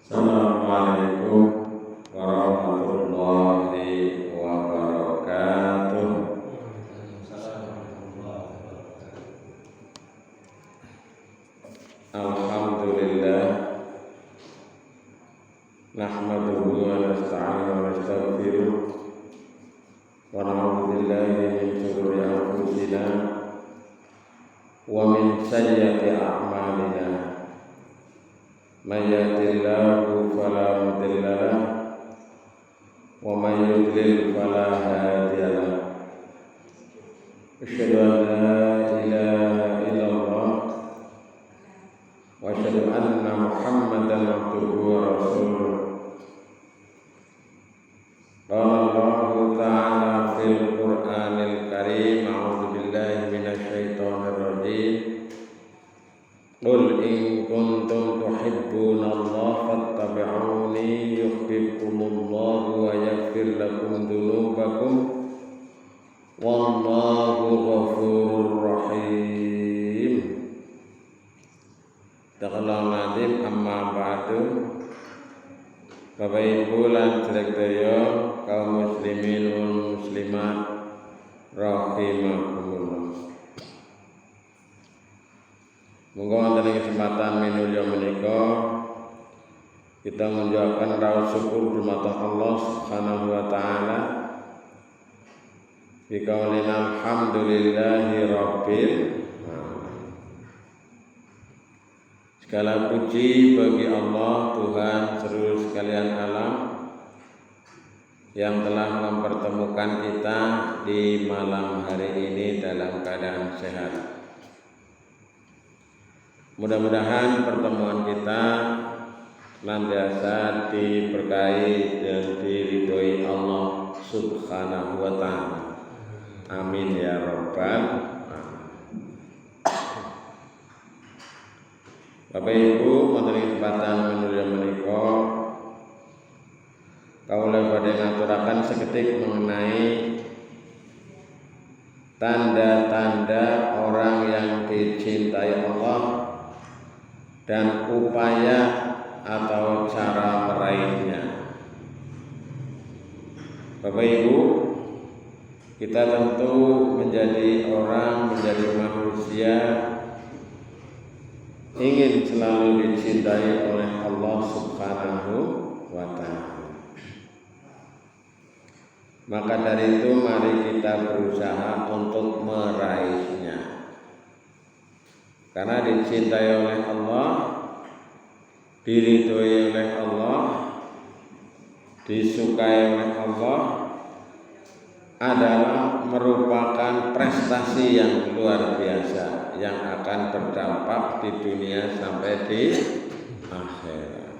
Assalamualaikum warahmatullahi wabarakatuh. Alhamdulillah, nahmaduhu wa nasta'inuhu wa nastaghfiruh wa na'udzu billahi min shururi anfusina wa min sayyiati a'malina. Man yahdihillahu fala mudilla lahu wa man yudlil fala hadiya lahu. Asyhadu an la ilaha illallah wa asyhadu anna Muhammadan abduhu wa rasuluh. Qala Allahu ta'ala fil Qur'anil Karim, a'udzu billahi minasy syaithanir rajim. Qul in kuntum tuhibbunallaha fattabi'uni yuhibbukumullahu wa yaghfir lakum dzunubakum wallahu ghafurur rahim. Taqallahu nadim amma ba'du. Bapak Ibu lan sedaya kaum muslimin wal muslimat rahimakumullah. Monggo wonten kesempatan minulya menika kita mengucapkan raos syukur dumateng Allah Subhanahu wa taala. Biqaulina alhamdulillahi rabbil alamin. Segala puji bagi Allah Tuhan seluruh sekalian alam yang telah mempertemukan kita di malam hari ini dalam keadaan sehat. Mudah-mudahan pertemuan kita senantiasa diberkahi dan diridhoi Allah Subhanahu wa taala. Amin ya rabbal alamin. Bapak Ibu, wonten kesempatan menulya menika kawula badhe ngaturaken seketik mengenai tanda-tanda orang yang dicintai Allah dan upaya atau cara meraihnya. Bapak Ibu, kita tentu menjadi manusia ingin selalu dicintai oleh Allah Subhanahu wa taala. Maka dari itu mari kita berusaha untuk meraihnya. Karena dicintai oleh Allah, diridhoi oleh Allah, disukai oleh Allah adalah merupakan prestasi yang luar biasa yang akan berdampak di dunia sampai di akhirat.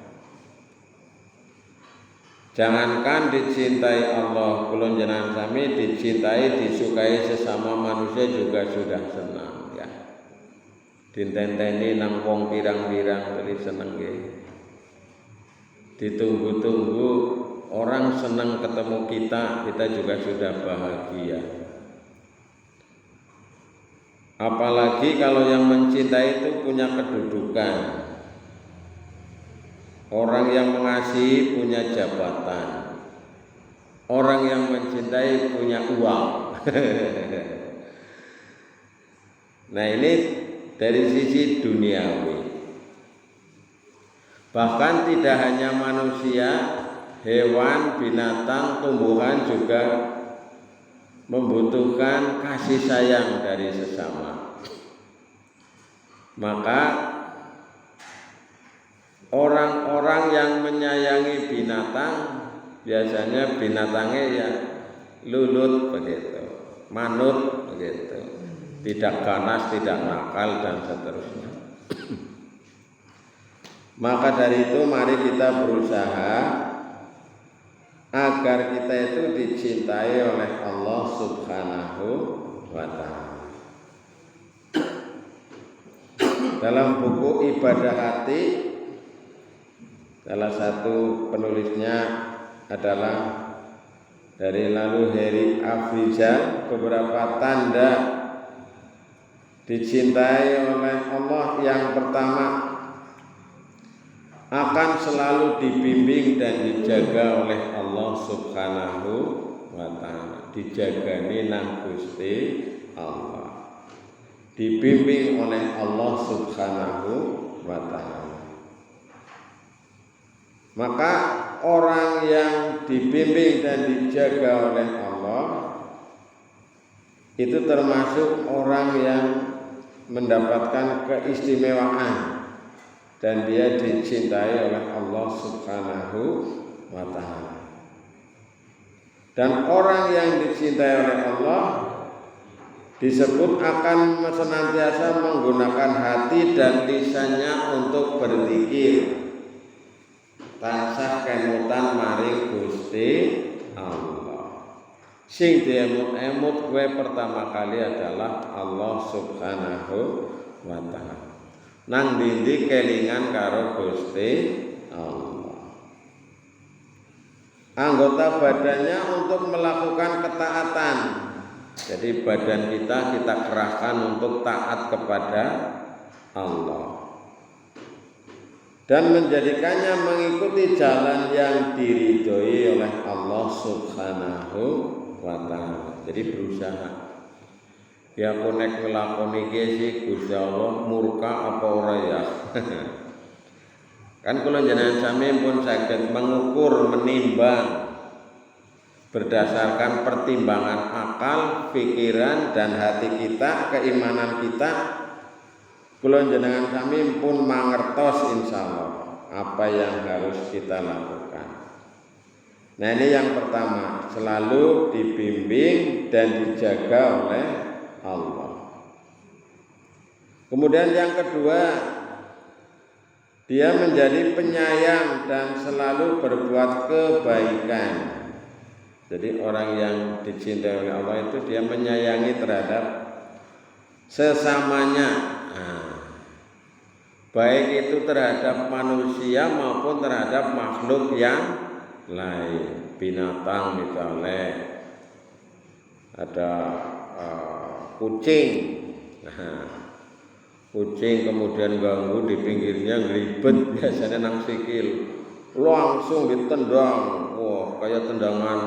Jangankan dicintai Allah, kula jenengan sami dicintai, disukai sesama manusia juga sudah senang. Ditenteni nang wong pirang-pirang kali seneng nggih. Ditunggu-tunggu orang senang ketemu kita juga sudah bahagia. Apalagi kalau yang mencintai itu punya kedudukan. Orang yang mengasihi punya jabatan. Orang yang mencintai punya uang. Nah, ini dari sisi duniawi. Bahkan tidak hanya manusia, hewan, binatang, tumbuhan juga membutuhkan kasih sayang dari sesama. Maka orang-orang yang menyayangi binatang biasanya binatangnya ya lulut begitu, manut begitu. Tidak ganas, tidak nakal dan seterusnya. Maka dari itu mari kita berusaha agar kita itu dicintai oleh Allah Subhanahu wa taala. Dalam buku Ibadah Hati, salah satu penulisnya adalah dari Lalu Heri Afrizal, beberapa tanda dicintai oleh Allah. Yang pertama akan selalu dibimbing dan dijaga oleh Allah Subhanahu wa ta'ala. Dijagani nang Gusti Allah, dibimbing oleh Allah Subhanahu wa ta'ala. Maka orang yang dibimbing dan dijaga oleh Allah itu termasuk orang yang mendapatkan keistimewaan dan dia dicintai oleh Allah Subhanahu wa ta'ala. Dan orang yang dicintai oleh Allah disebut akan senantiasa menggunakan hati dan lisannya untuk berzikir, tansah kemutan maring Gusti Allah. Sing diemut-emut gue pertama kali adalah Allah Subhanahu wa ta'ala. Nang dindi kelingan karo Gusti Allah. Anggota badannya untuk melakukan ketaatan. Jadi badan kita kerahkan untuk taat kepada Allah dan menjadikannya mengikuti jalan yang diridhoi oleh Allah Subhanahu wa ta'ala. Jadi berusaha. Ya aku nek nglakoni iki sih Gusti Allah murka apa ora ya. Kan kula jenengan sami pun saged mengukur, menimbang berdasarkan pertimbangan akal, pikiran dan hati kita, keimanan kita. Kula jenengan sami pun mangertos insyaallah apa yang harus kita lakukan. Nah, ini yang pertama, selalu dibimbing dan dijaga oleh Allah. Kemudian yang kedua, dia menjadi penyayang dan selalu berbuat kebaikan. Jadi orang yang dicintai oleh Allah itu dia menyayangi terhadap sesamanya, baik itu terhadap manusia maupun terhadap makhluk yang lain. Binatang misalnya ada kucing, kucing kemudian ganggu di pinggirnya ngelibet, biasanya nang sikil, langsung ditendang, wah kayak tendangan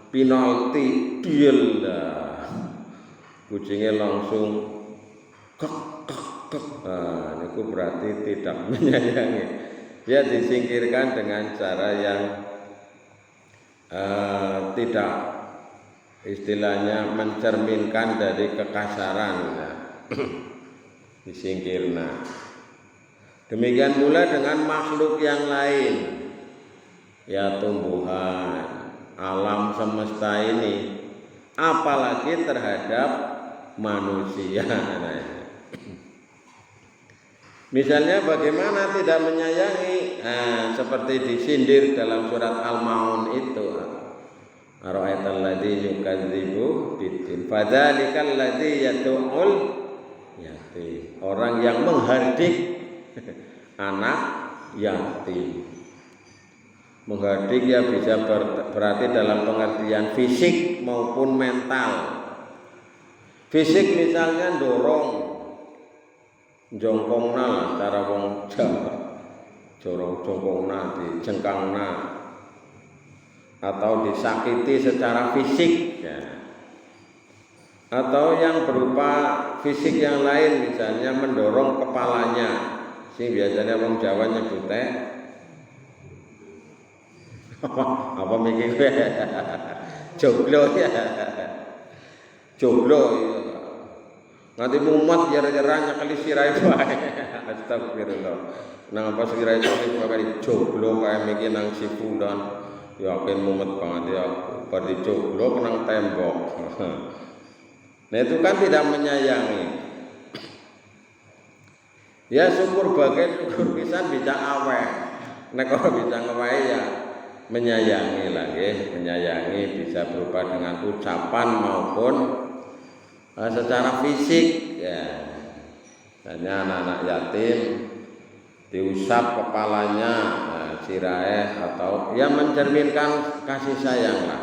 penalti, diel dah, kucingnya langsung kek. Nah, itu berarti tidak menyayangi. Dia disingkirkan dengan cara yang tidak, istilahnya mencerminkan dari kekasaran, ya. Disingkirna. Demikian pula dengan makhluk yang lain, ya tumbuhan, alam semesta ini, apalagi terhadap manusia. Misalnya bagaimana tidak menyayangi, seperti disindir dalam surat Al-Maun itu. Ara'aital ladzi yukadzibu biddin fadzalikal ladzi yad'ul yatim. Orang yang menghardik anak yatim. Menghardik ya bisa berarti dalam pengertian fisik maupun mental. Fisik misalnya dorong, jongkongna lah cara wong Jawa, jongkongna, dijengkangna, atau disakiti secara fisik, ya. Atau yang berupa fisik yang lain, misalnya mendorong kepalanya, sing biasanya wong Jawa nyebutnya apa mikir joglo, ya, joglo, ya. Nanti mumet jara-jara nyekeli sirai bae. Astagfirullah. Nang apa sirai nyekeli bae joglo kae mikir nang sipulan. Ya aken mumet banget ya. Bar dijoglo nang tembok. Nah itu kan tidak menyayangi. Ya syukur bagai syukur pisan bisa aweh. Nek ora bisa ngewahi ya menyayangi lagi, menyayangi bisa berupa dengan ucapan maupun secara fisik, ya. Hanya anak-anak yatim diusap kepalanya, sirahe atau ya mencerminkan kasih sayang lah.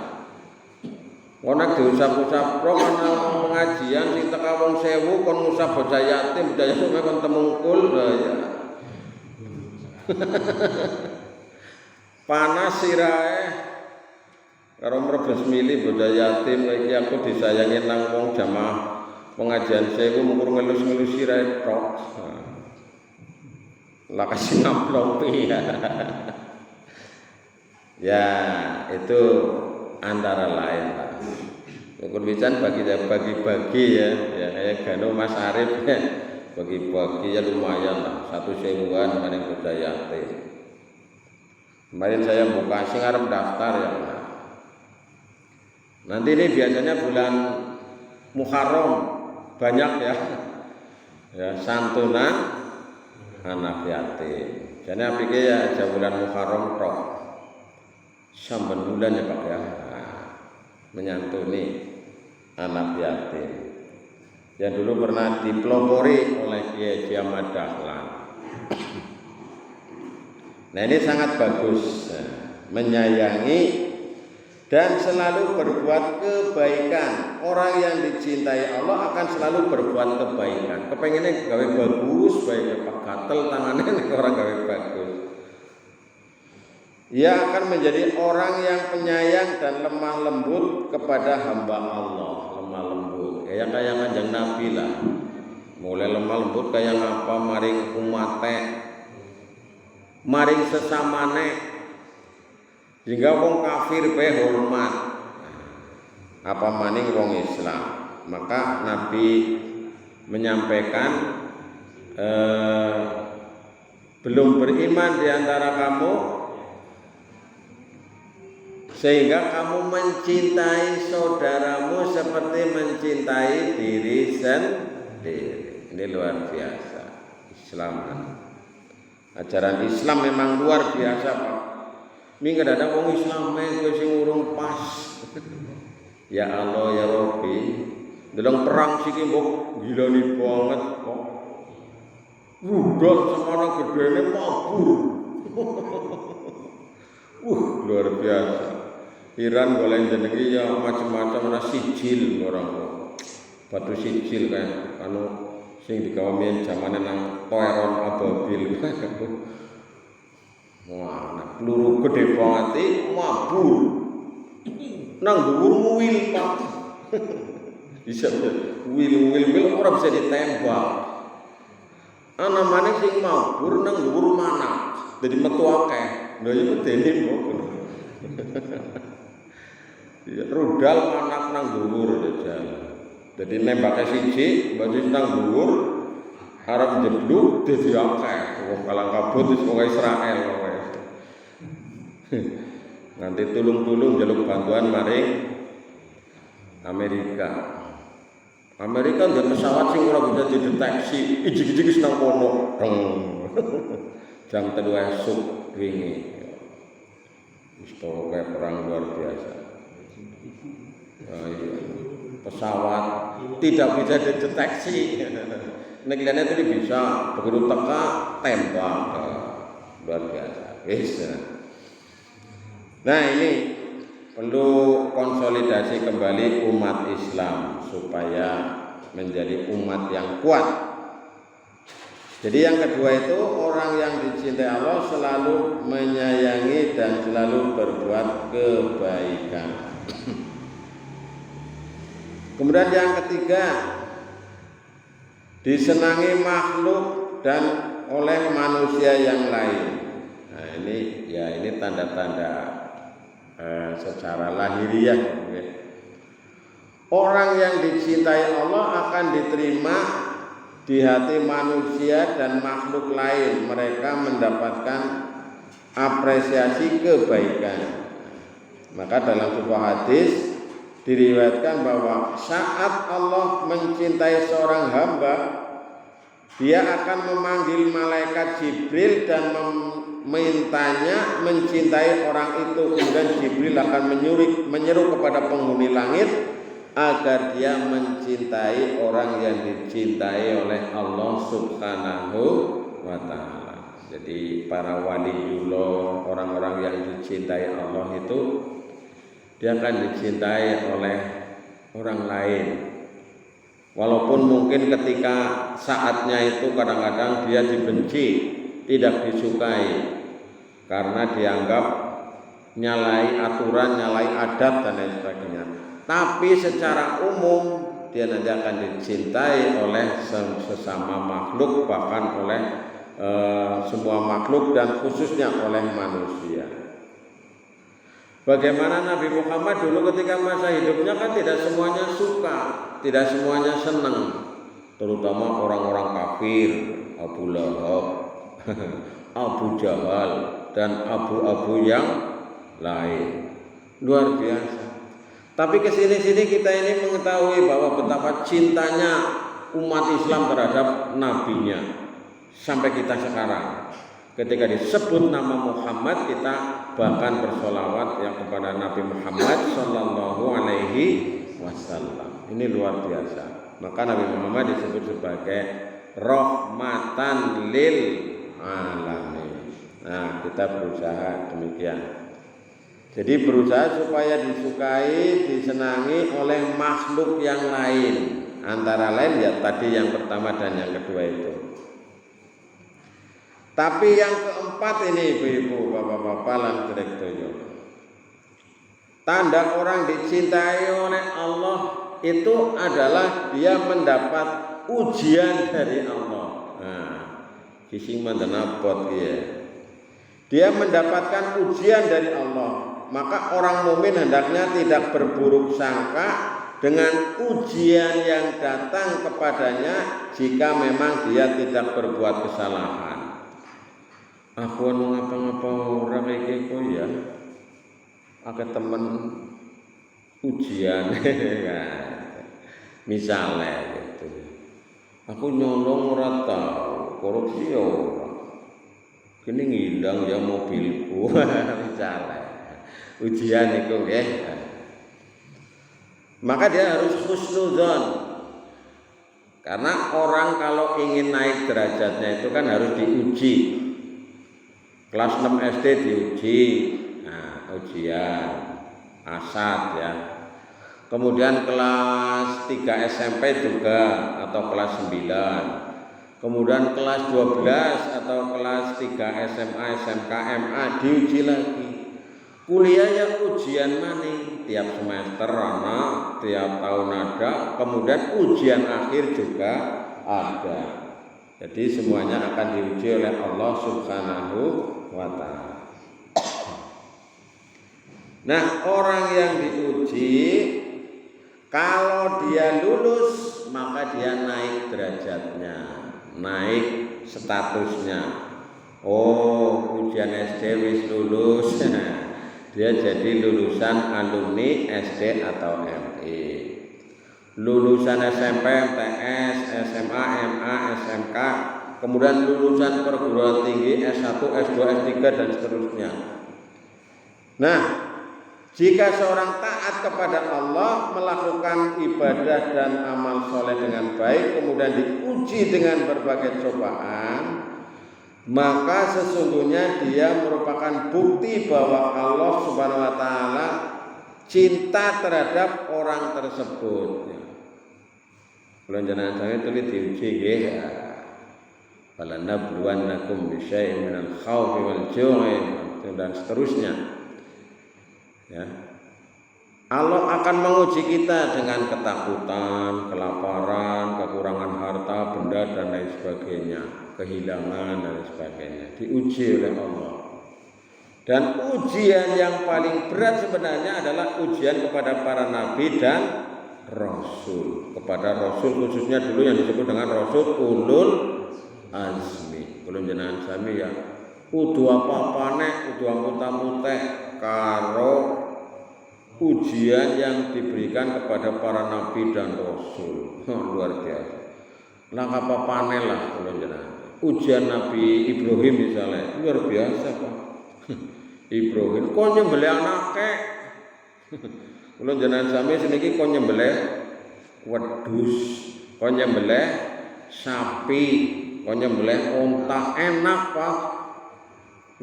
Konak diusap-usap pro ana pengajian sing teka wong 1000 kon ngusap bocah yatim kon temungkul ya. Panas sirahe karo mrebes mili bocah yatim iki aku disayangi nang wong jamaah pengajian sewu mung ngelus-ngelus sirahe tok. Lah kasih ngamplopi. Ya, itu antara lain Pak. Kurbican bagi-bagi ya kayak Gano Mas Arif ya. Bagi-bagi ya lumayan lah, 1.000-an maring bocah yatim. Kemarin saya buka sing arep daftar ya. Nanti ini biasanya bulan Muharram banyak ya. Ya santunan anak yatim. Jadi pikir ya aja bulan Muharram tok. Sampai bulan ya Pak ya. Menyantuni anak yatim yang dulu pernah dipelopori oleh Kiai Ahmad Dahlan. Nah ini sangat bagus, menyayangi dan selalu berbuat kebaikan. Orang yang dicintai Allah akan selalu berbuat kebaikan. Kepengennya gawe bagus, baik Pak gatel tangannya orang gawe bagus. Ia akan menjadi orang yang penyayang dan lemah lembut kepada hamba Allah. Lemah lembut kayak Kanjeng Nabi lah. Mulai lemah lembut kayak apa maring umate, maring sesamane, hingga wong kafir pe hormat. Apa maning wong Islam. Maka Nabi menyampaikan belum beriman di antara kamu sehingga kamu mencintai saudaramu seperti mencintai diri sendiri. Ini luar biasa Islam. Ajaran Islam memang luar biasa Pak. Minggu ada wong Islam kowe sing urung pas. Ya Allah ya Rabbi, dalam perang siki mbok gilani banget kok. Rudol semono gedene mabur. Luar biasa. Iran boleh jenengi ya macam-macam ana sijil orang batu sijil kan anu sing digawe mien zamane nang Toeron Ababil. Wah, nah, peluru gede banget mabur. Nang dhuwur wil Pak. Bisa wil ora bisa ditembak. Ana maneh sing mabur nang dhuwur mana? Dadi metu akeh. Lha iku dene kok. Ya, rudal manak nang dhuwur jalan. Jadi nembake siji, baju nang dhuwur, arep jebluk dadi akeh. Wong kalang kabut wis wong Israel kowe. Nanti tulung-tulung jaluk bantuan maring Amerika. Amerika nggak pesawat sing ora bisa dideteksi, ijik-ijik wis nang kono. Jam 3 esuk wingi. Wis kayak perang luar biasa. Pesawat tidak bisa dideteksi. Negara itu bisa begitu teka tembak luar biasa. Bisa. Nah ini perlu konsolidasi kembali umat Islam supaya menjadi umat yang kuat. Jadi yang kedua itu orang yang dicintai Allah selalu menyayangi dan selalu berbuat kebaikan. Kemudian yang ketiga, disenangi makhluk dan oleh manusia yang lain. Nah ini tanda-tanda secara lahiriah. Orang yang dicintai Allah akan diterima di hati manusia dan makhluk lain. Mereka mendapatkan apresiasi kebaikan. Maka dalam sebuah hadis diriwayatkan bahwa saat Allah mencintai seorang hamba, Dia akan memanggil malaikat Jibril dan memintanya mencintai orang itu. Kemudian Jibril akan menyeru kepada penghuni langit agar dia mencintai orang yang dicintai oleh Allah Subhanahu wa ta'ala. Jadi para waliullah, orang-orang yang dicintai Allah itu dia akan dicintai oleh orang lain. Walaupun mungkin ketika saatnya itu kadang-kadang dia dibenci tidak disukai karena dianggap nyalai aturan, nyalai adat dan lain sebagainya. Tapi secara umum dia nanti akan dicintai oleh sesama makhluk, bahkan oleh semua makhluk dan khususnya oleh manusia. Bagaimana Nabi Muhammad dulu ketika masa hidupnya kan tidak semuanya suka, tidak semuanya senang, terutama orang-orang kafir, Abu Lahab, Abu Jahal dan abu-abu yang lain. Luar biasa. Tapi kesini-sini kita ini mengetahui bahwa betapa cintanya umat Islam terhadap nabinya sampai kita sekarang. Ketika disebut nama Muhammad, kita bahkan bersolawat yang kepada Nabi Muhammad Sallallahu Alaihi Wasallam. Ini luar biasa. Maka Nabi Muhammad disebut sebagai rahmatan lil alamin. Nah, kita berusaha demikian. Jadi berusaha supaya disukai, disenangi oleh makhluk yang lain. Antara lain ya tadi yang pertama dan yang kedua itu. Tapi yang keempat ini ibu-ibu, bapak-bapak lan direktoyo. Tanda orang dicintai oleh Allah itu adalah dia mendapat ujian dari Allah. Nah, sisi mandanapot ya. Dia mendapatkan ujian dari Allah. Maka orang mukmin hendaknya tidak berburuk sangka dengan ujian yang datang kepadanya jika memang dia tidak berbuat kesalahan. Aku ngapa-ngapa orang iki kok ya. Akeh temen ujian. Misalnya gitu. Aku nyolong ora tau, korupsi ya ora. Kini ngilang ya mobilku. Misalnya ujian itu ya. Maka dia harus husnudzon. Karena orang kalau ingin naik derajatnya itu kan harus diuji. Kelas 6 SD diuji. Nah, ujian asad ya. Kemudian kelas 3 SMP juga atau kelas 9. Kemudian kelas 12 atau kelas 3 SMA, SMK, MA diuji lagi. Kuliah yang ujian mana? Tiap semester ana, tiap tahun ada, kemudian ujian akhir juga ada. Jadi semuanya akan diuji oleh Allah Subhanahu wa ta'ala. Nah, orang yang diuji kalau dia lulus maka dia naik derajatnya, naik statusnya. Oh, ujian SD wis lulus. Dia jadi lulusan alumni SD atau MI. Lulusan SMP, MTS, SMA, MA, SMK, kemudian lulusan perguruan tinggi S1, S2, S3 dan seterusnya. Nah, jika seorang taat kepada Allah, melakukan ibadah dan amal soleh dengan baik, kemudian diuji dengan berbagai cobaan, maka sesungguhnya dia merupakan bukti bahwa Allah Subhanahu wa ta'ala cinta terhadap orang tersebut. Kalau jenengan sange tulis diuji nggih ya. Falanabluwannakum bisyai'in minal khaufi wal ju'i dan seterusnya. Ya. Allah akan menguji kita dengan ketakutan, kelaparan, kekurangan harta, benda dan lain sebagainya, kehilangan dan sebagainya. Diuji oleh Allah. Dan ujian yang paling berat sebenarnya adalah ujian kepada para nabi dan rasul. Kepada rasul khususnya dulu yang disebut dengan rasul ulul azmi. Belum jenengan sami ya. Kudu apa-apane, kudu amut-amute karo ujian yang diberikan kepada para nabi dan rasul. Luar biasa. Langkah apa-apane lah belum jenengan. Ujian Nabi Ibrahim misalnya luar biasa Pak. Ibrahim kok nyembelih anake. Kula jenengan sami seniki kok nyembelih wedhus, kok nyembelih sapi, kok nyembelih unta, enak Pak.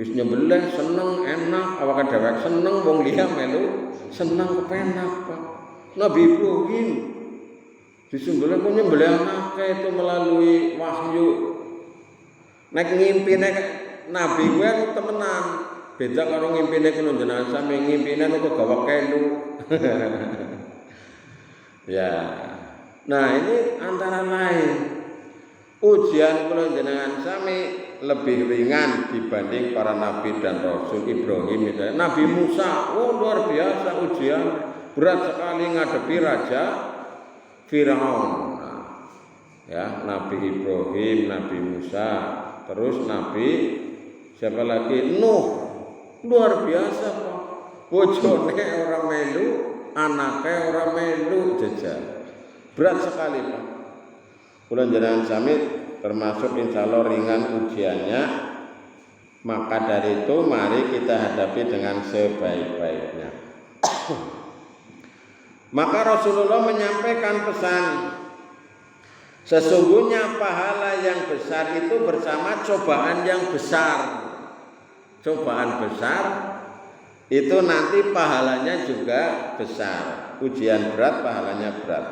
Wis nyembelih seneng enak, awake dhewe seneng wong liya melu seneng kepenak Pak. Nabi Ibrahim disembelih kok nyembelih anake itu melalui wahyu. Nek ngimpine nabi kuwi temenan. Beda karo ngimpine kula jenengan sami ngimpine kok gawe kelu. Ya. Nah, ini antara lain ujian kula jenengan sami lebih ringan dibanding para nabi dan rasul. Ibrahim misalnya, Nabi Musa, luar biasa ujian, berat sekali ngadepi raja Firaun. Ya, Nabi Ibrahim, Nabi Musa, terus Nabi siapa lagi? Nuh, luar biasa Pak. Bojone orang melu, anaknya orang melu jajar. Berat sekali Pak. Kula jenengan sami termasuk insyaallah ringan ujiannya. Maka dari itu mari kita hadapi dengan sebaik-baiknya. Maka Rasulullah menyampaikan pesan, sesungguhnya pahala yang besar itu bersama cobaan yang besar. Cobaan besar itu nanti pahalanya juga besar. Ujian berat pahalanya berat.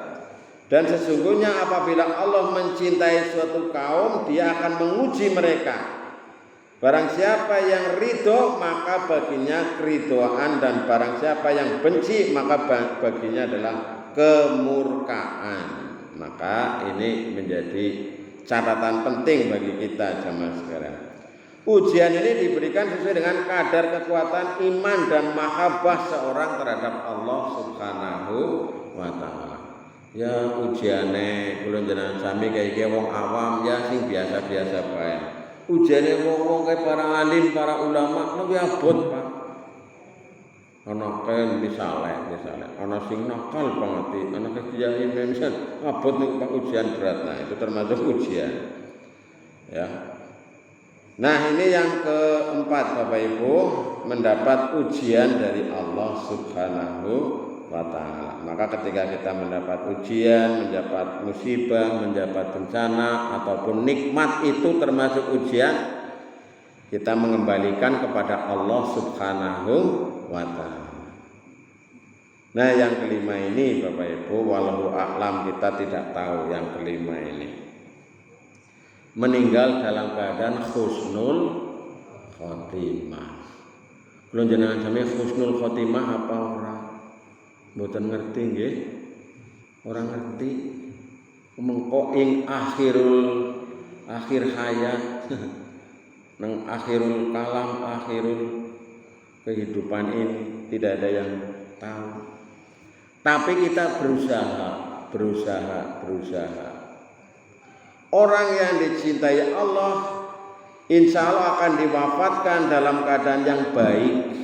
Dan sesungguhnya apabila Allah mencintai suatu kaum, Dia akan menguji mereka. Barang siapa yang ridho, maka baginya keridhoan, dan barang siapa yang benci, maka baginya adalah kemurkaan. Maka ini menjadi catatan penting bagi kita jamaah sekalian. Ujian ini diberikan sesuai dengan kadar kekuatan iman dan mahabbah seorang terhadap Allah Subhanahu wa Ta'ala. Ya ujiane kula jenengan sami kaya wong awam ya sing biasa-biasa bae. Ujiane wong kaya para alim, para ulama lebih abot, Pak. Ana kan misale ana sing nakal banget, ana kiai mention abot niku Pak ujian berat. Nah, itu termasuk ujian. Ya. Nah, ini yang keempat Bapak Ibu, mendapat ujian dari Allah Subhanahu wa Ta'ala. Maka ketika kita mendapat ujian, mendapat musibah, mendapat bencana ataupun nikmat, itu termasuk ujian, kita mengembalikan kepada Allah Subhanahu wa Ta'ala. Nah, yang kelima ini Bapak Ibu, wallahu a'lam, kita tidak tahu yang kelima ini. Meninggal dalam keadaan husnul khotimah. Kula jenengan sami husnul khotimah apa ora? Mboten ngerti nggih. Ora ngerti. Mengko ing akhir hayat nang akhirul kalam, akhirul kehidupan ini tidak ada yang tahu. Tapi kita berusaha. Orang yang dicintai Allah insya Allah akan diwafatkan dalam keadaan yang baik,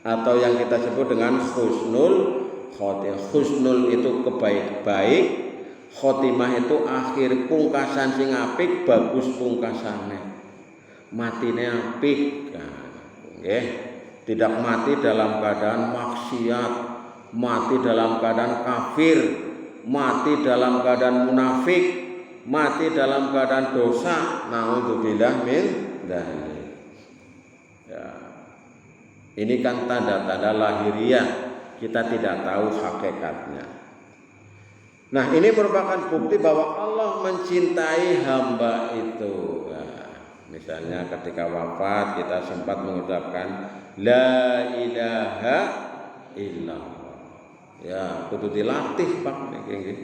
atau yang kita sebut dengan husnul khotimah. Husnul itu kebaik-baik, khotimah itu akhir pungkasan sing apik, bagus pungkasane. Matine apik. Nggih, tidak mati dalam keadaan maksiat, mati dalam keadaan kafir, mati dalam keadaan munafik, mati dalam keadaan dosa. Na'udzubillah min dzalik. Ya. Ini kan tanda-tanda lahiriah, kita tidak tahu hakikatnya. Nah, ini merupakan bukti bahwa Allah mencintai hamba itu. Nah, misalnya ketika wafat kita sempat mengucapkan la ilaha illallah. Ya, kudu dilatih Pak nggih.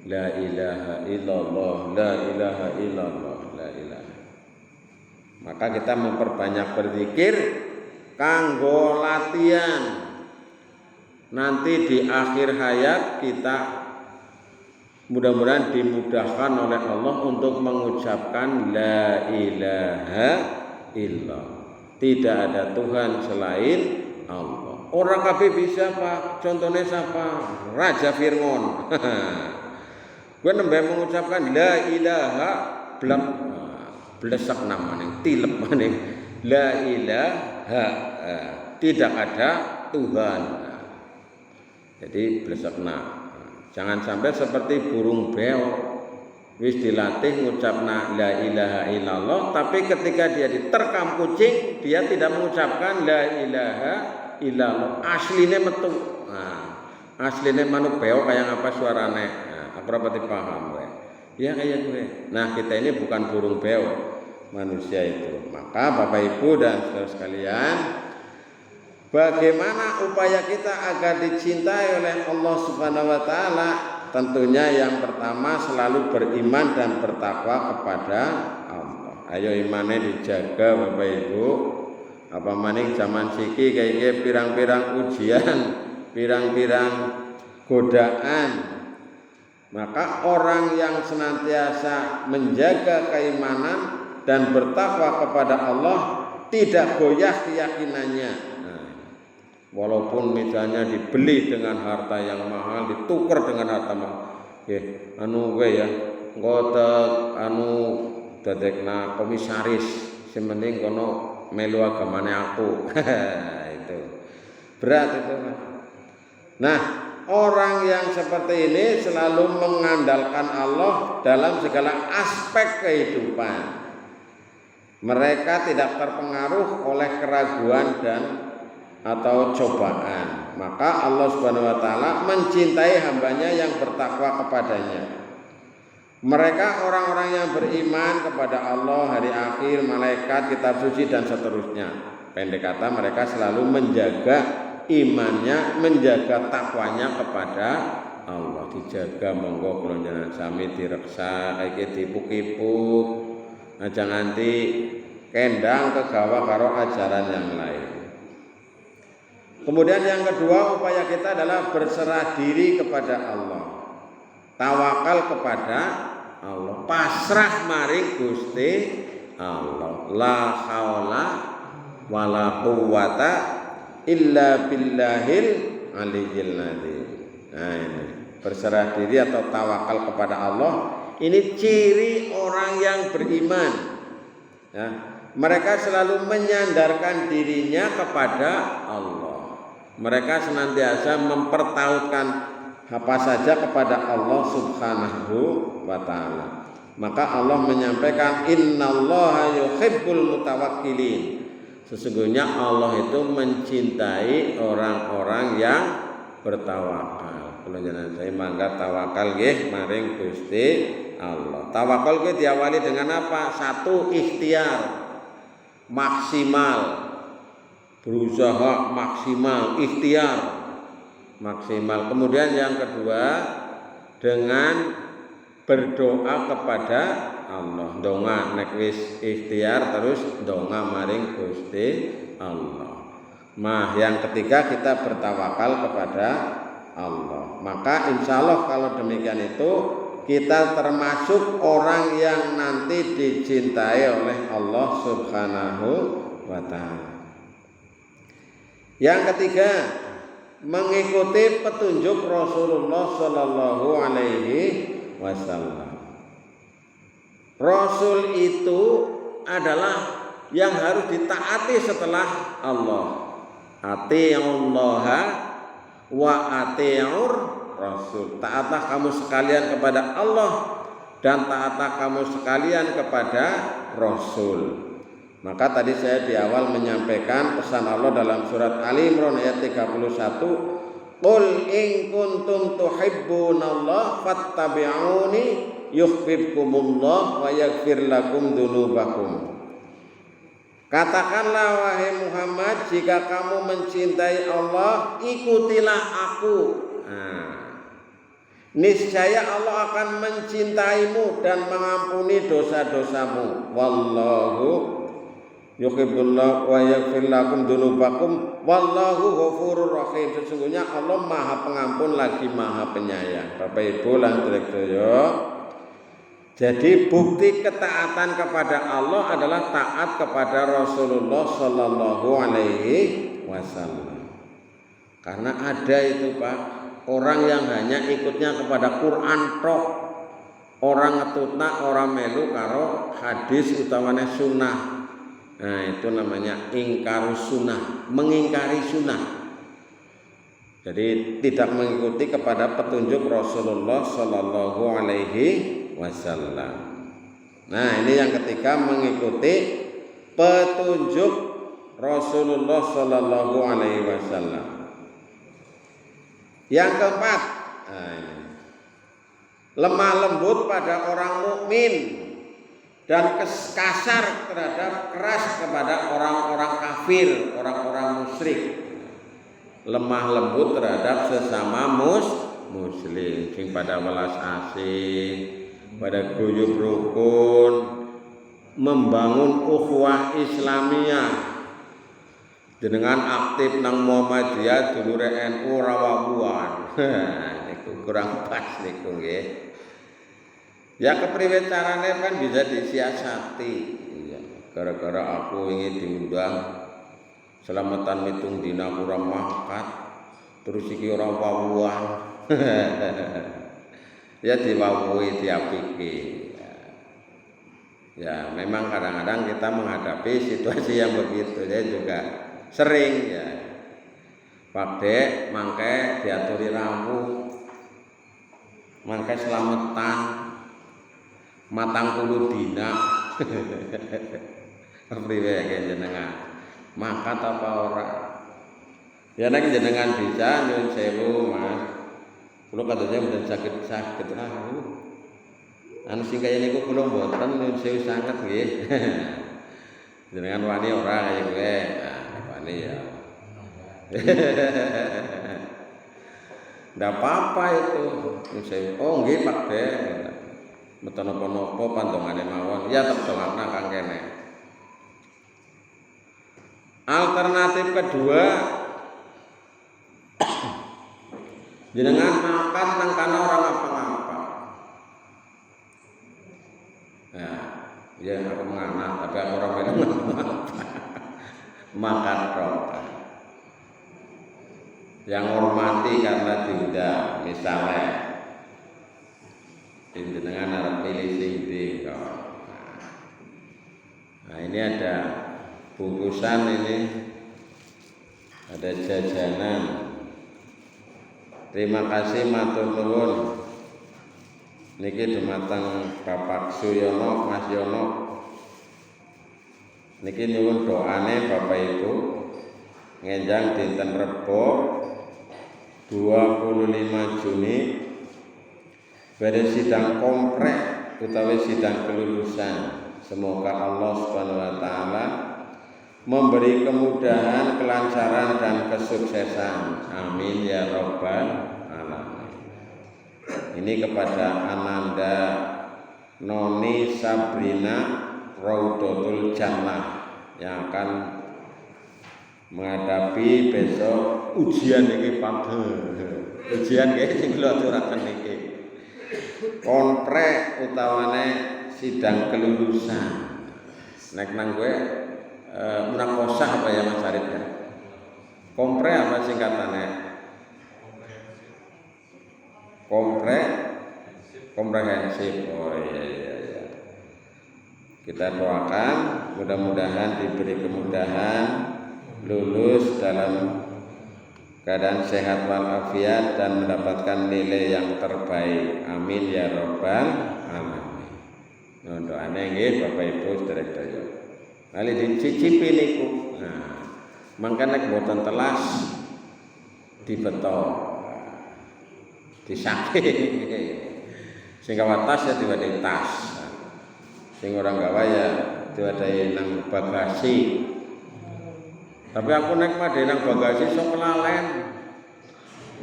La ilaha illallah, la ilaha illallah, la ilaha. Maka kita memperbanyak berzikir kanggo latihan. Nanti di akhir hayat kita mudah-mudahan dimudahkan oleh Allah untuk mengucapkan la ilaha illallah. Tidak ada Tuhan selain Allah. Orang kabeh bisa Pak. Contohnya siapa? Raja Fir'aun. Gue nembak mengucapkan la ilaha blek blesak namanya tilep maning la ilaha tidak ada Tuhan. Jadi blesakna. Jangan sampai seperti burung beo wis dilatih ngucapna la ilaha illallah, tapi ketika dia diterkam kucing dia tidak mengucapkan la ilaha illallah. Asline metu. Nah, asline manuk beo kayak apa suarane? Aku rapati paham gue. Ya kayak gue. Nah, kita ini bukan burung beo. manusia itu. Maka Bapak Ibu dan saudara sekalian, bagaimana upaya kita agar dicintai oleh Allah Subhanahu wa taala? Tentunya yang pertama selalu beriman dan bertakwa kepada Allah. Ayo imannya dijaga Bapak Ibu. Apa maning zaman siki kayak pirang-pirang ujian, pirang-pirang godaan. Maka orang yang senantiasa menjaga keimanan dan bertakwa kepada Allah tidak goyah keyakinannya. Walaupun misalnya dibeli dengan harta yang mahal, ditukar dengan harta mahal. Dadekna komisaris, sementing kono melu agamane aku. Itu berat itu. Nah, orang yang seperti ini selalu mengandalkan Allah dalam segala aspek kehidupan. Mereka tidak terpengaruh oleh keraguan dan atau cobaan. Maka Allah Subhanahu wa taala mencintai hambanya yang bertakwa kepadanya. Mereka orang-orang yang beriman kepada Allah, hari akhir, malaikat, kitab suci dan seterusnya. Pendek kata, mereka selalu menjaga imannya, menjaga takwanya kepada Allah. Dijaga monggo kula njenengan sami direksa kayak dipuk-ipuk. Aja nganti kendang kegawa karo ajaran yang lain. Kemudian yang kedua, upaya kita adalah berserah diri kepada Allah. Tawakal kepada Allah, pasrah maring Gusti Allah. La haula wala quwata illa billahil aliyyil azim. Nah, ini berserah diri atau tawakal kepada Allah, ini ciri orang yang beriman. Ya, mereka selalu menyandarkan dirinya kepada Allah. Mereka senantiasa mempertautkan apa saja kepada Allah Subhanahu wa taala. Maka Allah menyampaikan innallaha yuhibbul mutawakkilin. Sesungguhnya Allah itu mencintai orang-orang yang bertawakal. Kula jenengan saya mangga tawakal nggih maring Gusti Allah. Tawakal kuwi diawali dengan apa? Satu, ikhtiar maksimal. Berusaha maksimal, ikhtiar maksimal. Kemudian yang kedua, dengan berdoa kepada Allah. Donga nek wis ikhtiar terus donga maring Gusti Allah. Nah, yang ketiga kita bertawakal kepada Allah. Maka insya Allah kalau demikian itu kita termasuk orang yang nanti dicintai oleh Allah Subhanahu wa taala. Yang ketiga, mengikuti petunjuk Rasulullah Sallallahu Alaihi Wasallam. Rasul itu adalah yang harus ditaati setelah Allah. Ati'ullah wa ati'ur Rasul. Taatlah kamu sekalian kepada Allah dan taatlah kamu sekalian kepada Rasul. Maka tadi saya di awal menyampaikan pesan Allah dalam surat Ali Imran ayat 31, qul in kuntum tuhibbunallah fattabi'uni yuhibbukumullah wa yaghfir lakum dzunubakum. Katakanlah wahai Muhammad, jika kamu mencintai Allah, ikutilah aku. Niscaya Allah akan mencintaimu dan mengampuni dosa-dosamu. Wallahu yuhibbullah wa yaghfir lakum dzunubakum wallahu ghafurur rahim. Sesungguhnya Allah Maha Pengampun lagi Maha Penyayang. Bapak Ibu lan sedaya, jadi bukti ketaatan kepada Allah adalah taat kepada Rasulullah Sallallahu Alaihi Wasallam. Karena ada itu Pak, orang yang hanya ikutnya kepada Quran tok, orang ngetutna orang melu karo hadis utawane sunnah. Nah, itu namanya ingkar sunnah, mengingkari sunnah. Jadi tidak mengikuti kepada petunjuk Rasulullah Sallallahu Alaihi Wasallam. Nah, ini yang ketiga, mengikuti petunjuk Rasulullah Sallallahu Alaihi Wasallam. Yang keempat, lemah lembut pada orang mukmin dan kasar terhadap keras kepada orang-orang kafir, orang-orang musyrik, lemah lembut terhadap sesama muslim, sing pada welas asih, pada guyub rukun, membangun ukhuwah Islamiyah. Jenengan aktif nang Muhammadiyah dulure NU Rawabuan. Niku kurang pas niku nggih. Ya kepriwe carane kan bisa disiasati. Iya, gara-gara aku ingin diundang selamatan mitung dina kurang makat, terus iki ora wawuan. Ya diwawuhi diapike. Ya memang kadang-kadang kita menghadapi situasi yang begitu ya juga sering ya. Pakde mangke diaturi rawuh, mangke selametan matang puluh dina. Priwe jenengan makat apa ora? Ya nek jenengan bisa nyuwun sewu Mas. Kula katanya mboten sakit anu sing kaya niku kula mboten nyuwun sewu sanget nggih. Jenengan wani ora kaya kowe. Nah, wani ya. Ndak apa-apa itu. Nyuwun sewu. Oh nggih Pak De. Mboten napa-napa pandongane mawon. Ya tak dongakna kang kene. Alternatif kedua, jenengan makan nang kana orang apa-apa. Nah, ya aku menganak, tapi aku orang minum makan rokok. Yang hormati karena diundang, misalnya jenengan arep milih sing ndi kok. Nah, ini ada bungkusan, ini ada jajanan. Terima kasih matur nuwun. Niki dumateng Bapak Suyono, Mas Yono. Niki nyuwun doane Bapak Ibu ngenjang dinten Rebo 25 Juni pada sidang kompreh utawi sidang kelulusan. Semoga Allah Subhanahu wa taala memberi kemudahan, kelancaran dan kesuksesan. Amin ya rabbal alamin. Ini kepada Ananda Noni Sabrina Raudatul Jannah yang akan menghadapi besok ujian iki Pak. Ujian nggih sing kula aturaken niki. Konprek utawane sidang kelulusan. Nek nang kowe munakosah apa ya Mas Arif ya? Kompre apa singkatannya? Komprehensif. Oh iya. Kita doakan mudah-mudahan diberi kemudahan, lulus dalam keadaan sehat walafiat dan mendapatkan nilai yang terbaik. Amin ya rabbal alamin. Doane nggih Bapak Ibu sedherek. Kali dicicipi niku. Nah, mangka nek boten telas dibeto. Disaking. Sing gawa tas ya diwadahi tas. Sing ora gawa ya diwadahi nang bagasi. Tapi aku nek madhe nang bagasi sok kelalen.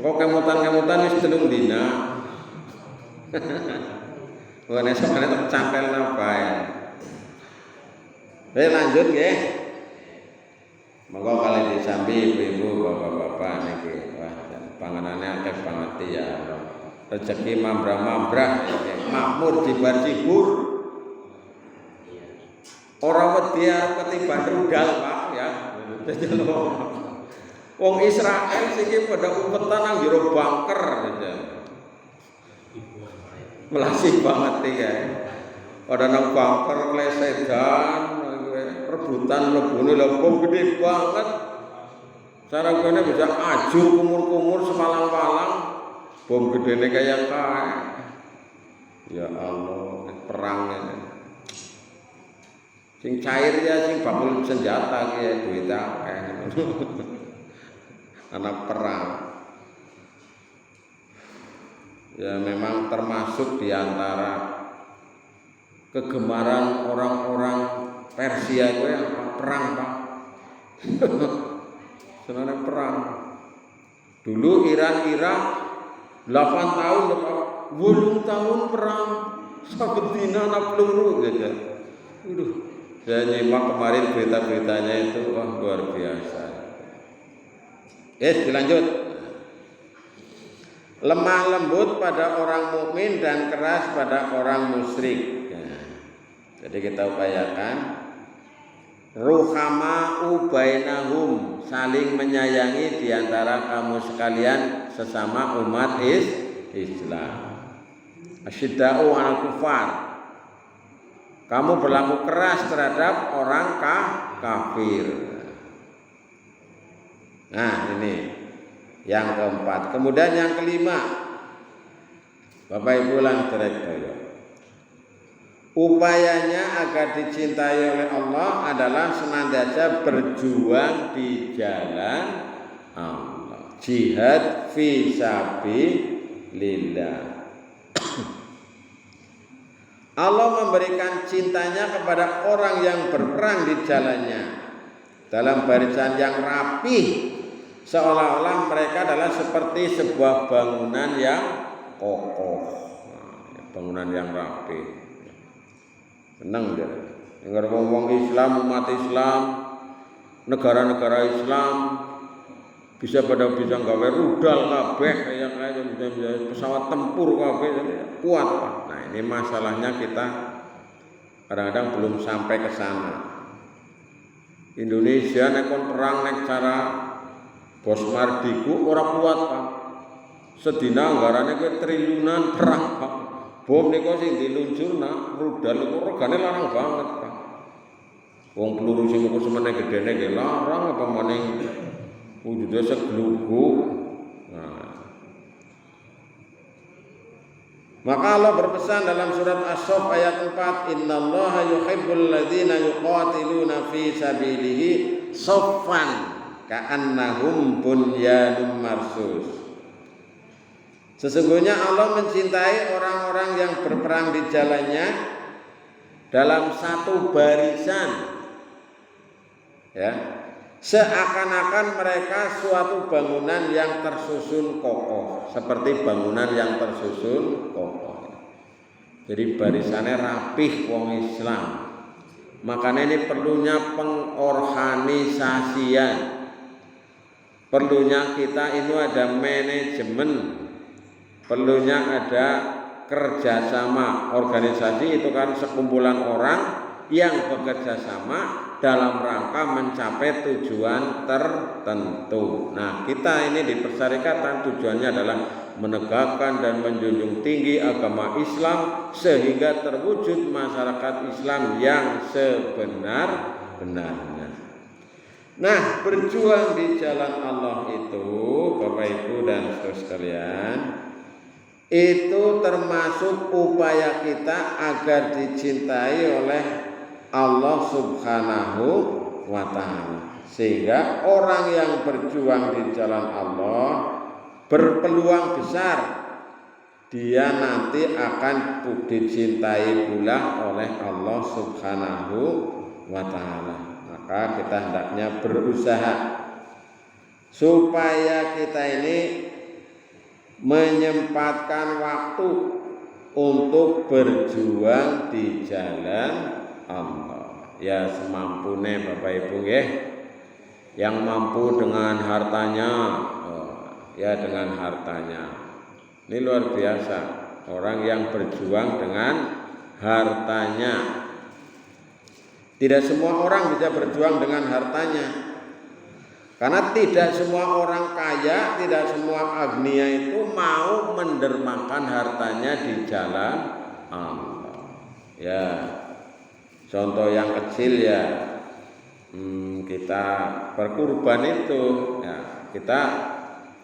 Engko kemutan-kemutan wis 3 dina. Wene sok tak campel nabae. Lanjut nggih. Monggo kali disambi ibu-ibu, bapak-bapak niki. Wah, panganane akeh banget ya. Rezeki mambrah-mambrah makmur jibar-jibur. Ora wedi ketiban rudal, Pak ya. Wong Israel siki pada umpetan nang jero bunker aja. Melasih banget ya. Pada nang bunker klesedan, rebutan lebune bom gede banget. Cara kene bisa ajur kumur-kumur semalang-malang. Bom gedene kaya kae. Ya Allah, perang ini. Sing cair ya sing bakul senjata ki duit akeh. Anak perang. Ya memang termasuk di antara kegemaran orang-orang Persia itu ya perang Pak. Senang perang. Dulu Iran 8 tahun Pak, 8 tahun perang. Sabetina anak peluru gitu. Waduh, saya nyimak kemarin berita-beritanya itu luar biasa. Dilanjut. Lemah lembut pada orang mukmin dan keras pada orang musyrik. Jadi kita upayakan ruhama'u bainahum, saling menyayangi di antara kamu sekalian sesama umat Islam. Asyidda'u 'alal kufar, kamu berlaku keras terhadap orang kafir. Nah, ini yang keempat. Kemudian yang kelima, Bapak Ibu lan direktur, upayanya agar dicintai oleh Allah adalah senantiasa berjuang di jalan Allah, jihad fi sabilillah. Allah memberikan cintanya kepada orang yang berperang di jalannya dalam barisan yang rapih, seolah-olah mereka adalah seperti sebuah bangunan yang kokoh, bangunan yang rapih. Senang dia dengar ngomong Islam, umat Islam, negara-negara Islam bisa gawe rudal kabeh yang bisa pesawat tempur kabeh kuat Pak. Nah, ini masalahnya kita kadang-kadang belum sampai ke sana. Indonesia nek kon perang nek cara Bos Mardiku ora kuat Pak. Sedina anggarane ke triliunan perang Pak. Bom niku sing diluncurna rudal niku regane larang banget Pak. Wong peluru sing kok semene gedene nggih larang apa maning wujudnya seglugu. Nah. Maka Allah berpesan dalam surat As-Saff ayat 4, innallaha yuhibbul ladzina yuqatiluna fi sabilihi shaffan ka'annahum bunyanun marsus. Sesungguhnya Allah mencintai orang-orang yang berperang di jalannya dalam satu barisan, ya, seakan-akan mereka suatu bangunan yang tersusun kokoh, seperti bangunan yang tersusun kokoh. Jadi barisannya rapih wong Islam. Makanya ini perlunya pengorganisasian, perlunya kita ini ada manajemen, perlunya ada kerjasama. Organisasi itu kan sekumpulan orang yang bekerja sama dalam rangka mencapai tujuan tertentu. Nah, kita ini di Persyarikatan tujuannya adalah menegakkan dan menjunjung tinggi agama Islam sehingga terwujud masyarakat Islam yang sebenar-benarnya. Nah, berjuang di jalan Allah itu, Bapak Ibu dan saudara sekalian, itu termasuk upaya kita agar dicintai oleh Allah Subhanahu wa ta'ala. Sehingga orang yang berjuang di jalan Allah berpeluang besar dia nanti akan dicintai pula oleh Allah Subhanahu wa ta'ala. Maka kita hendaknya berusaha supaya kita ini menyempatkan waktu untuk berjuang di jalan Allah. Ya semampunya Bapak Ibu ya. Yang mampu dengan hartanya, ya dengan hartanya. Ini luar biasa. Orang yang berjuang dengan hartanya. Tidak semua orang bisa berjuang dengan hartanya. Karena tidak semua orang kaya, tidak semua agnia itu mau mendermakan hartanya di jalan Allah. Ya, contoh yang kecil ya, kita berkurban itu, ya, kita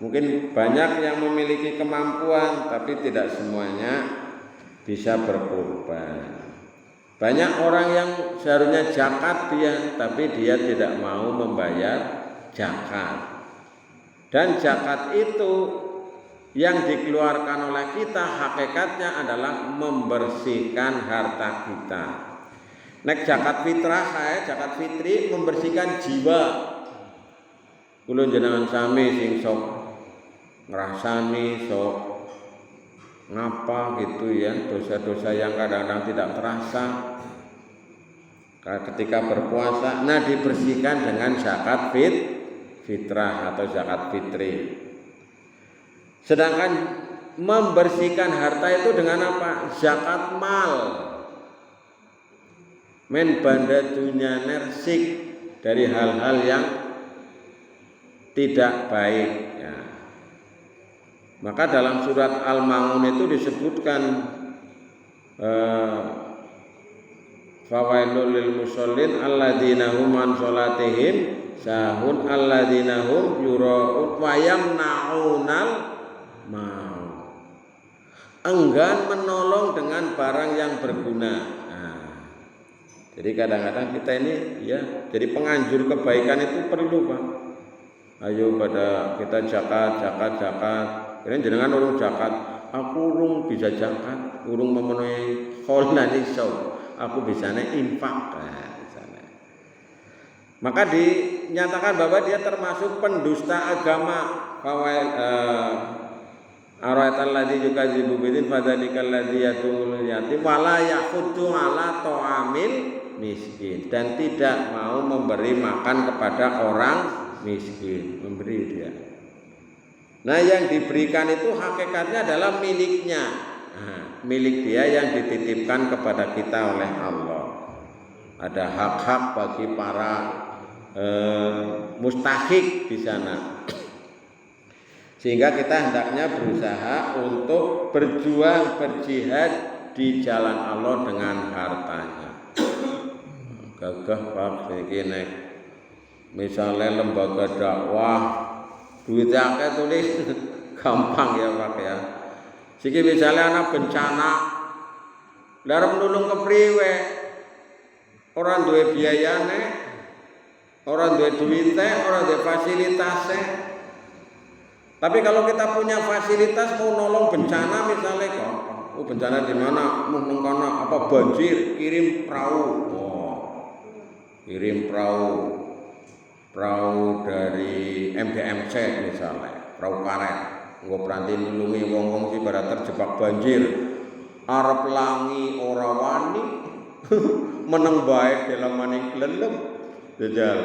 mungkin banyak yang memiliki kemampuan, tapi tidak semuanya bisa berkurban. Banyak orang yang seharusnya zakat dia, tapi dia tidak mau membayar zakat. Dan zakat itu yang dikeluarkan oleh kita hakikatnya adalah membersihkan harta kita. Nek zakat fitrah zakat fitri membersihkan jiwa. Kula jenengan sami sing sok ngrasani sok ngapa gitu ya, dosa-dosa yang kadang-kadang tidak terasa ketika berpuasa, nah dibersihkan dengan zakat fitrah atau zakat fitri. Sedangkan membersihkan harta itu dengan apa? Zakat mal. Men banda dunia nersik dari hal-hal yang tidak baik ya. Maka dalam surat Al-Maun itu disebutkan fawailul lil musallin alladzina hum an sholatihim sahun alladzina hum yura'un wa yamna'unal mau. Enggan menolong dengan barang yang berguna. Jadi kadang-kadang kita ini ya jadi penganjur kebaikan itu perlu Pak. Ayo pada kita zakat. Kira jenengan urung zakat, aku urung bisa zakat, urung memenuhi kholna nisab, aku bisanya infak. Bisanya. Maka dinyatakan bahwa dia termasuk pendusta agama. Araital ladzi yukadzibu bidin fadzalikal ladzi yatumul yatim wala yakhuddu ala ta'amil miskin, dan tidak mau memberi makan kepada orang miskin, memberi dia. Nah yang diberikan itu hakikatnya adalah miliknya, milik dia yang dititipkan kepada kita oleh Allah. Ada hak-hak bagi para mustahik di sana. Sehingga kita hendaknya berusaha untuk berjuang, berjihad di jalan Allah dengan hartanya. Gagah Pak iki nek misalnya lembaga dakwah duit akeh tulis gampang ya Pak ya. Siki misalnya ana bencana larem nulung kepriwe, ora duwe biayane, ora duwe duwite, ora duwe fasilitasnya. Tapi kalau kita punya fasilitas mau nolong bencana misalnya kok, bencana di mana? Mau nengkono apa banjir, kirim perahu. Kirim perahu dari MDMC misalnya, perahu karet. Nggo pranti nulungi wong-wong sing pada terjebak banjir. Arep langi ora wani. Meneng bae dalam maning klelem. Jajal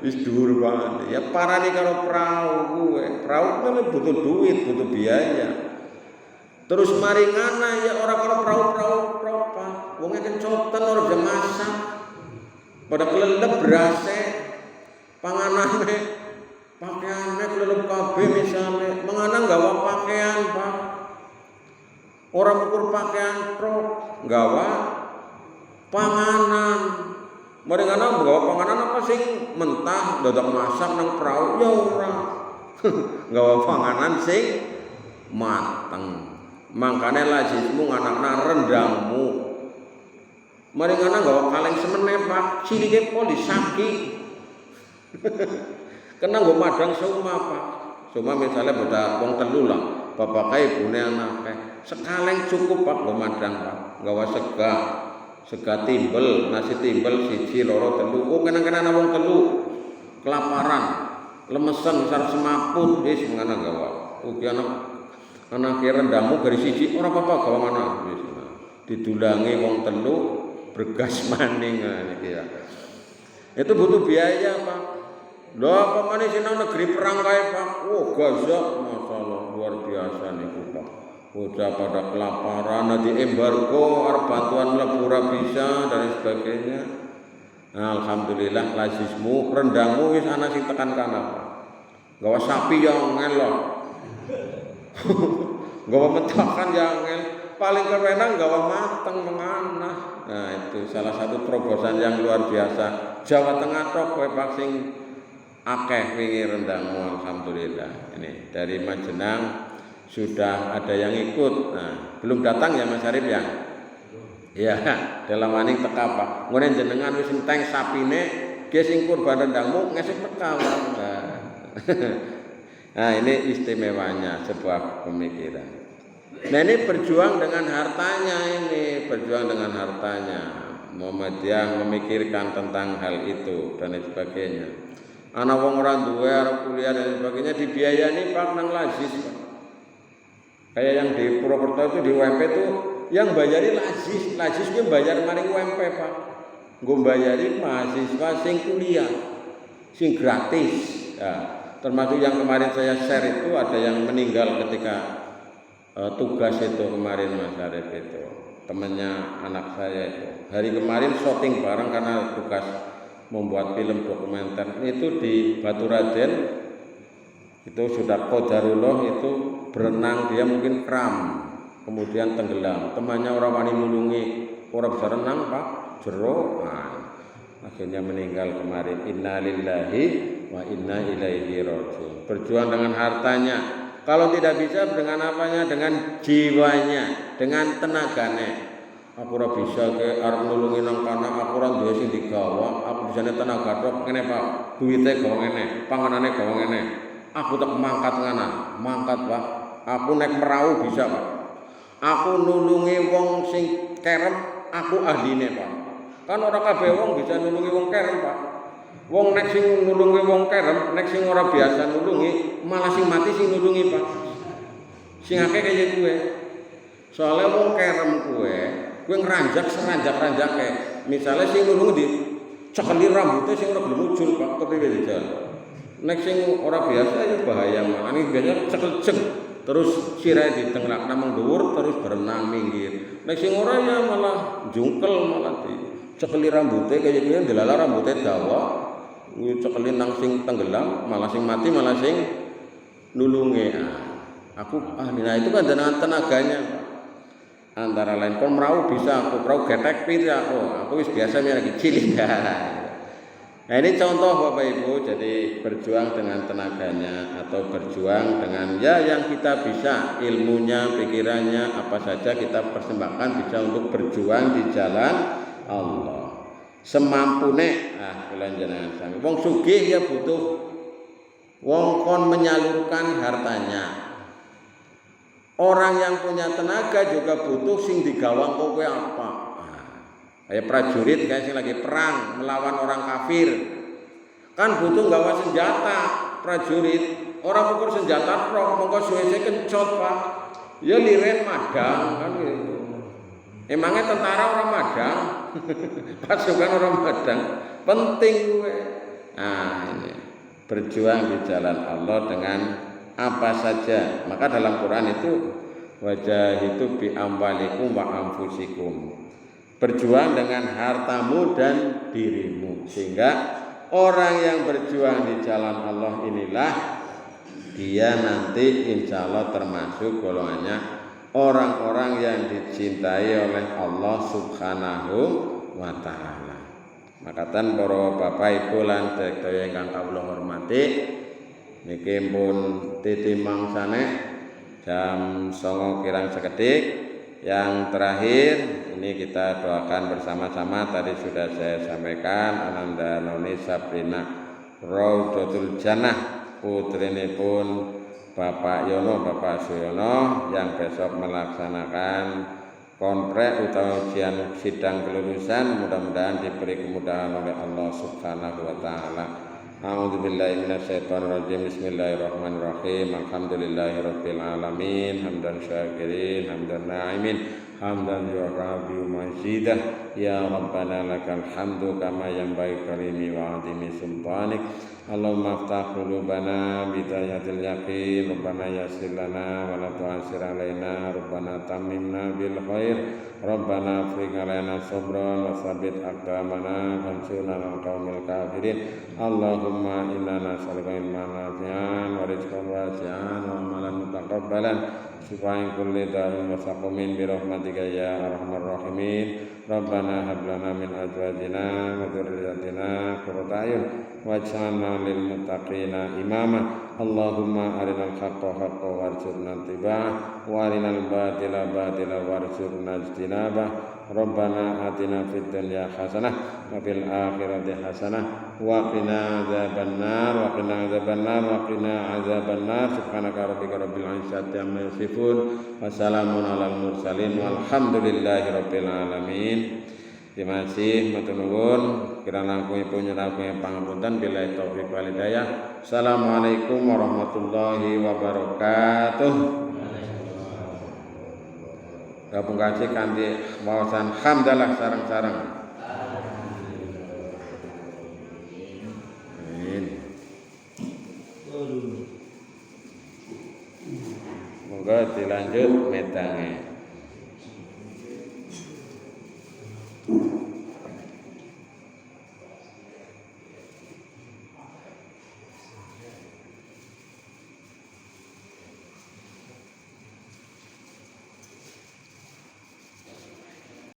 wis dhuwur banget. Ya parani karo perahu kuwe. Perahu kan butuh duit, butuh biaya. Terus mari ngana ya ora karo perahu Pak. Wonge kencoten ora bisa masak. Pada kelelep berase panganane pakaiannya kelelep kabeh misalnya menganang gawa pakaian Pak, orang ukur pakaian pro gawa panganan, mereka gawa panganan apa sih mentah dadak masak nang perahu ya ora gawa panganan sing mateng. Makanya lazismu anakna rendangmu mereka gawa kaleng semene Pak, silike po disaki. Kena nggo madang suma Pak. Suma misalnya bocah wong telu lah, bapake ibune anake. Sekaleng cukup Pak nggo madang Pak. Gawa sega timbel, nasi timbel siji loro telu. Oh kena-kena ana wong telu. Kelaparan, lemesen sarep semaput wis ngono gawa. Ugi anake rendangmu garis siji ora apa-apa gawa mana wis. Didulangi wong telu bergas maning niki ya. Itu butuh biaya Pak. Lho apa maneh sing negeri perang kae Pak. Oh Gaza masalah luar biasa niku Pak. Bocah pada kelaparan, di embargo, arep bantuan mlebu ora bisa dan sebagainya. Nah, alhamdulillah lazismu rendangmu wis ana sing tekan kana Pak. Gawa sapi yang ngel loh. Gawa mentakan yang ngel. Paling kerenang gawa mateng menganah. Nah itu salah satu terobosan yang luar biasa. Jawa Tengah tok kowe sing akeh wingi rendangmu alhamdulillah. Ini dari Majenang sudah ada yang ikut. Nah, belum datang ya Mas Arif ya? Ya, dalam maning teka Pak. Ngene jenengan wis enteng sapine, ge sing kurban rendangmu ngesuk teka. Nah. Nah, ini istimewanya sebuah pemikiran. Nah, ini berjuang dengan hartanya, Muhammadiyah memikirkan tentang hal itu dan sebagainya. Anak wong ora duwe arep kuliah dan sebagainya dibiayani Pak nang lazis, Pak. Kayak yang di Purwokerto itu di UMP itu yang bayari lazis ki bayar maring UMP, Pak. Nggo bayari mahasiswa sing kuliah, sing gratis. Ya, termasuk yang kemarin saya share itu ada yang meninggal ketika tugas itu kemarin Mas Arif itu, temannya anak saya itu. Hari kemarin syuting bareng karena tugas membuat film dokumenter itu di Baturaden. Itu sudah qadarullah itu berenang, dia mungkin kram, kemudian tenggelam. Temannya orang wani nulungi, orang bisa renang Pak, jero. Nah, akhirnya meninggal kemarin. Inna lillahi wa inna ilaihi raji'un. Berjuang dengan hartanya. Kalau tidak bisa dengan apanya? Dengan jiwanya, dengan tenaganya. Aku ora bisa ke arep nulungi nang kana, aku ora duwe sing digawa, aku bisane tenaga tok ngene Pak. Duwite gawe ngene, panganane gawe ngene. Aku tak mangkat mangkat Pak. Aku naik perahu bisa Pak. Aku nulungi wong sing kerep, aku ahline Pak. Kan ora kabeh wong bisa nulungi wong kerep Pak. Wong nek sing nulungi wong kerep, nek sing ora biasa nulungi, malah sing mati sing nulungi Pak. Sing akeh kaya kuwe. Soale wong kerem kuwe ngranjak seranjak-ranjake. Misale sing nulungi di cekeli rambutnya sing ora gelem muncul Pak, kepriwe dijal. Nek sing ora biasa ya bahaya malah. Ini biasanya cekel-cek terus sirahe ditenglak nang dhuwur terus berenang minggir. Nek sing ora ya malah jungkel malah di cekeli rambutnya kaya gini delala rambutnya dawa. Cekeli nang sing tenggelam, malah sing mati malah sing nulungi. Aku nah itu kan dengan tenaganya Pak. Antara lain kon merahu bisa, aku perahu getek pit aku wis biasa lagi cilik. Nah ini contoh Bapak Ibu, jadi berjuang dengan tenaganya atau berjuang dengan ya yang kita bisa, ilmunya, pikirannya, apa saja kita persembahkan bisa untuk berjuang di jalan Allah. Semampune kula jenengan sami. Wong sugih ya butuh wong kon menyalurkan hartanya. Orang yang punya tenaga juga butuh sing digawang kowe apa. Kayak prajurit kayak sing lagi perang melawan orang kafir. Kan butuh gawa senjata prajurit. Orang ukur senjata tok mongko suwe-suwe kencot, Pak. Ya liren madang kan gitu. Emangnya tentara orang madang? Pasukan orang madang penting gue. Nah ini berjuang di jalan Allah dengan apa saja. Maka dalam Quran itu wajah itu bi amwalikum wa anfusikum. Berjuang dengan hartamu dan dirimu, sehingga orang yang berjuang di jalan Allah inilah dia nanti insya Allah termasuk golongannya orang-orang yang dicintai oleh Allah Subhanahu wa ta'ala. Makatan para bapak ibu lan sedaya ingkang kawula hormati, niki pun titi mangsane jam 09.00 kirang sekedik. Yang terakhir ini kita doakan bersama-sama, tadi sudah saya sampaikan Ananda Noni Sabrina Raudatul Jannah putrinipun Bapak Yono, Bapak Suyono yang besok melaksanakan konprek utawa ujian sidang kelulusan, mudah-mudahan diberi kemudahan oleh Allah Subhanahu wa taala. A'udzubillahi minasyaitonirrajim. Bismillahirrahmanirrahim. Alhamdulillahirabbil alamin, hamdan syakirin, hamdan na'imin, hamdan yu'afi majidah. Ya Rabbana lakal hamdu kama yanbaghi karimi wa 'azimi sultanik. Allahumma aftah qulubana bidayatil yaqin, Rabbana yassir lana wa la tu'assir alaina, Rabbana tammimna bil khair, Rabbana afrigh alaina sabran wa tsabbit aqdamana wansurna 'alal qaumil kafirin. Allahumma inna nas'aluka ilman nafi'an wa rizqan wasi'an wa amalan mutaqabbalan supaya kulli da'in wa saqumin bi rahmatika ya arhamar rahimin. Rabbana hab lana min azwajina wa dzurriyyatina qurrata a'yun waj'alna lil muttaqina imama. Allahumma arinal haqqa haqqan warzuqna ittiba'ah wa arinal batila batila warzuqna ijtinabah. Rabbana atina fid dunya hasanah wa fil akhirati hasanah wa qina adzabannar wa qina adzabannar wa qina adzabannar. Subhanaka rabbika rabbil izzati amma yasifun wa salamun alal mursalin walhamdulillahi rabbil alamin. Terima kasih, matur nuwun. Kirana langkungipun nyuwun pangapunten billahi taufik wal hidayah. Assalamualaikum warahmatullahi wabarakatuh. Gabung kasih kanthi wawasan hamdalah sareng-sareng. Amin. Moga dilanjut medange.